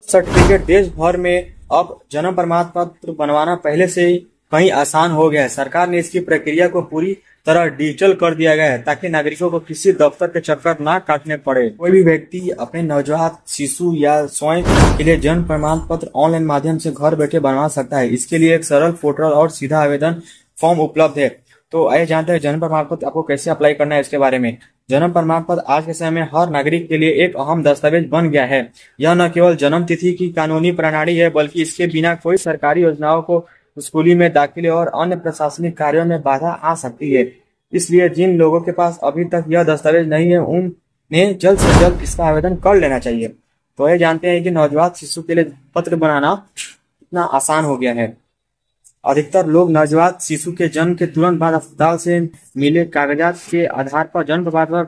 Certificate देश भर में अब जन्म प्रमाण पत्र बनवाना पहले से ही कहीं आसान हो गया है। सरकार ने इसकी प्रक्रिया को पूरी तरह डिजिटल कर दिया गया है ताकि नागरिकों को किसी दफ्तर के चक्कर ना काटने पड़े। कोई भी व्यक्ति अपने नवजात शिशु या स्वयं के लिए जन्म प्रमाण पत्र ऑनलाइन माध्यम से घर बैठे बनवा सकता है। इसके लिए एक सरल पोर्टल और सीधा आवेदन फॉर्म उपलब्ध है। तो आइए जानते हैं जन्म प्रमाण पत्र आपको कैसे अप्लाई करना है इसके बारे में। जन्म प्रमाण पत्र आज के समय में हर नागरिक के लिए एक अहम दस्तावेज बन गया है। यह न केवल जन्म तिथि की कानूनी प्रणाली है, बल्कि इसके बिना कोई सरकारी योजनाओं को स्कूली में दाखिले और अन्य प्रशासनिक कार्यों में बाधा आ सकती है। इसलिए जिन लोगों के पास अभी तक यह दस्तावेज नहीं है, उन्हें जल्द से जल्द इसका आवेदन कर लेना चाहिए। तो ये जानते हैं कि नवजात शिशु के लिए पत्र बनाना कितना आसान हो गया है। अधिकतर लोग नवजात शिशु के जन्म के तुरंत बाद अस्पताल से मिले कागजात के आधार पर जन्म प्रमाण पत्र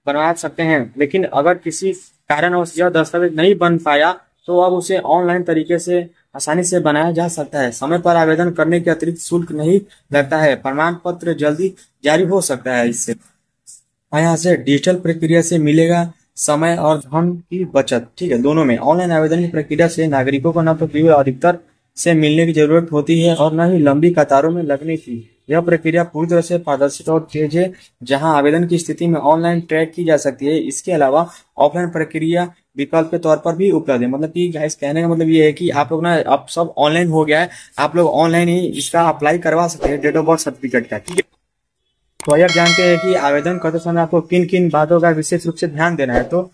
बनवा सकते हैं, लेकिन अगर किसी कारणवश यह दस्तावेज नहीं बन पाया तो अब उसे ऑनलाइन तरीके से आसानी से बनाया जा सकता है। समय पर आवेदन करने के अतिरिक्त शुल्क नहीं लगता है। प्रमाण पत्र जल्दी जारी हो सकता है। इससे यहाँ से डिजिटल प्रक्रिया से मिलेगा समय और धन की बचत। ठीक है, दोनों में ऑनलाइन आवेदन की प्रक्रिया से नागरिकों को न तो केवल अधिकतर से मिलने की जरूरत होती है और न ही लंबी कतारों में लगने की। यह प्रक्रिया पूरी तरह से पारदर्शी और तेज है, जहां आवेदन की स्थिति में ऑनलाइन ट्रैक की जा सकती है। इसके अलावा ऑफलाइन प्रक्रिया विकल्प के तौर पर भी उपलब्ध है। मतलब कि गाइस कहने का मतलब ये है कि आप लोग ना अब सब ऑनलाइन हो गया है, आप लोग ऑनलाइन ही इसका अप्लाई करवा सकते हैं डेट ऑफ बर्थ सर्टिफिकेट का। ठीक है, तो आइए आप जानते हैं कि आवेदन करते समय आपको किन किन बातों का विशेष रूप से ध्यान देना है। तो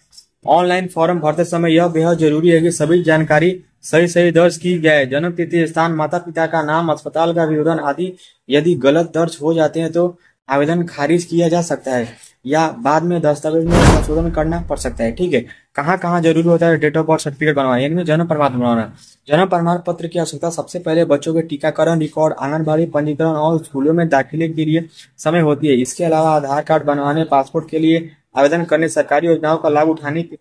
ऑनलाइन फॉर्म भरते समय यह बेहद जरूरी है कि सभी जानकारी सही दर्ज की जाए। जन्म तिथि, स्थान, माता पिता का नाम, अस्पताल का विवरण आदि यदि गलत दर्ज हो जाते हैं तो आवेदन खारिज किया जा सकता है या बाद में दस्तावेज में संशोधन करना पड़ सकता है। ठीक है, कहाँ कहाँ जरूरी होता है डेट ऑफ बर्थ सर्टिफिकेट बनवाना, यानी जन्म प्रमाण बनवाना। जन्म प्रमाण पत्र की आवश्यकता सबसे पहले बच्चों के टीकाकरण रिकॉर्ड, आंगनबाड़ी पंजीकरण और स्कूलों में दाखिले के लिए समय होती है। इसके अलावा आधार कार्ड बनवाने, पासपोर्ट के लिए आवेदन करने, सरकारी योजनाओं का लाभ उठाने के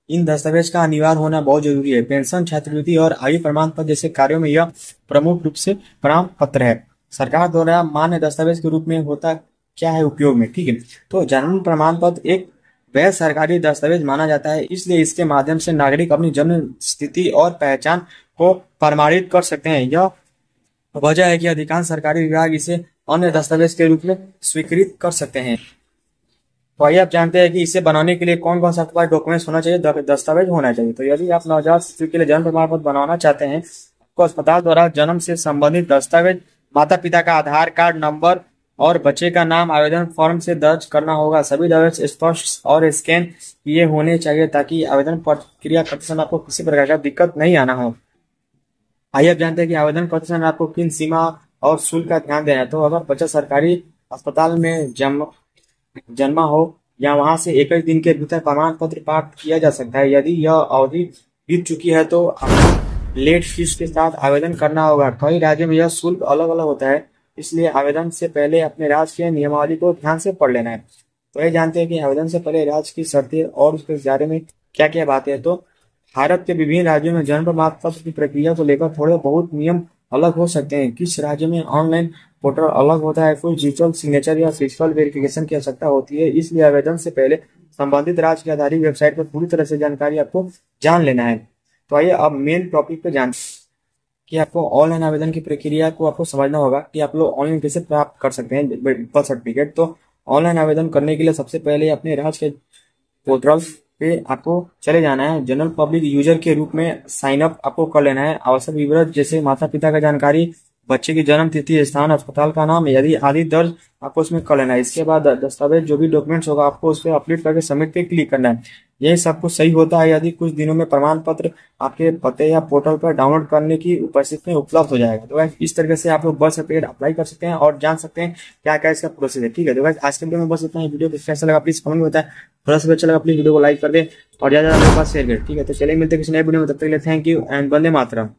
इन दस्तावेज का अनिवार्य होना बहुत जरूरी है। पेंशन, छात्रवृत्ति और आयु प्रमाण पत्र जैसे कार्यों में यह प्रमुख रूप से प्रमाण पत्र है। सरकार द्वारा मान्य दस्तावेज के रूप में होता क्या है उपयोग में। ठीक है, तो जन्म प्रमाण पत्र एक वैध सरकारी दस्तावेज माना जाता है, इसलिए इसके माध्यम से नागरिक अपनी जन्म स्थिति और पहचान को प्रमाणित कर सकते हैं। यह वजह है कि अधिकांश सरकारी विभाग इसे अन्य दस्तावेज के रूप में स्वीकृत कर सकते हैं। तो आइए आप जानते हैं कि इसे बनाने के लिए कौन कौन सा आपके पास डॉक्यूमेंट्स होना चाहिए, दस्तावेज होना चाहिए। तो यदि आप नवजात शिशु के लिए जन्म प्रमाण पत्र बनवाना चाहते हैं, आपको अस्पताल द्वारा जन्म से संबंधित दस्तावेज, माता पिता का आधार कार्ड नंबर और बच्चे का नाम आवेदन फॉर्म से दर्ज करना होगा। सभी दस्तावेज स्पष्ट और स्कैन किए होने चाहिए ताकि आवेदन प्रक्रिया करते समय आपको किसी प्रकार का दिक्कत नहीं आना हो। आइए आप जानते हैं कि आवेदन करते समय आपको किन सीमा और शुल्क का ध्यान देना है। तो अगर बच्चा सरकारी अस्पताल में जन्मा हो या वहां से 21 दिन के भीतर प्रमाण पत्र प्राप्त किया जा सकता है। यदि यह अवधि बीत चुकी है तो आपको लेट फीस के साथ आवेदन करना होगा। कई राज्यों में यह शुल्क अलग अलग होता है, इसलिए आवेदन से पहले अपने राज्य के नियमावली को ध्यान से पढ़ लेना है। तो ये जानते हैं कि आवेदन से पहले राज्य की शर्तें और उसके बारे में क्या क्या बातें हैं। तो भारत के विभिन्न राज्यों में जन्म प्रमाण पत्र की प्रक्रिया को लेकर थोड़े बहुत नियम अलग हो सकते हैं। किस राज्य में ऑनलाइन पोर्टल अलग होता है, कुछ डिजिटल सिग्नेचर या फिजिकल वेरिफिकेशन की आवश्यकता होती है। इसलिए आवेदन से पहले संबंधित राज्य की आधारित वेबसाइट पर पूरी तरह से जानकारी आपको जान लेना है। तो आइए अब मेन टॉपिक पे जानते हैं कि आपको ऑनलाइन आवेदन की प्रक्रिया को आपको समझना होगा कि आप लोग ऑनलाइन कैसे प्राप्त कर सकते हैं बर्थ सर्टिफिकेट। तो ऑनलाइन आवेदन करने के लिए सबसे पहले अपने राज्य के पोर्टल पे आपको चले जाना है। जनरल पब्लिक यूजर के रूप में साइन अप आपको कर लेना है। आवश्यक विवरण जैसे माता पिता का जानकारी, बच्चे की जन्म तिथि, स्थान, अस्पताल का नाम यदि आदि दर्ज आपको उसमें कर लेना है। इसके बाद दस्तावेज जो भी डॉक्यूमेंट्स होगा आपको उस पर अपलोड करके सबमिट पे क्लिक करना है। यही सब कुछ सही होता है यदि कुछ दिनों में प्रमाण पत्र आपके पते या पोर्टल पर डाउनलोड करने की उपस्थिति में उपलब्ध हो जाएगा। तो इस तरीके से आप लोग बर्थ सर्टिफिकेट अप्लाई कर सकते हैं और जान सकते हैं क्या क्या इसका प्रोसेस है। ठीक है, तो आज के वीडियो में बस इतना ही। वीडियो कैसा लगा प्लीज कमेंट में बताएं। थोड़ा सा अच्छा लगा प्लीज वीडियो को लाइक कर दे और ज्यादा मेरे पास शेयर करें। ठीक है, तो चलिए मिलते हैं किसी नए वीडियो में, तब तक के लिए thank you and Vande Mataram.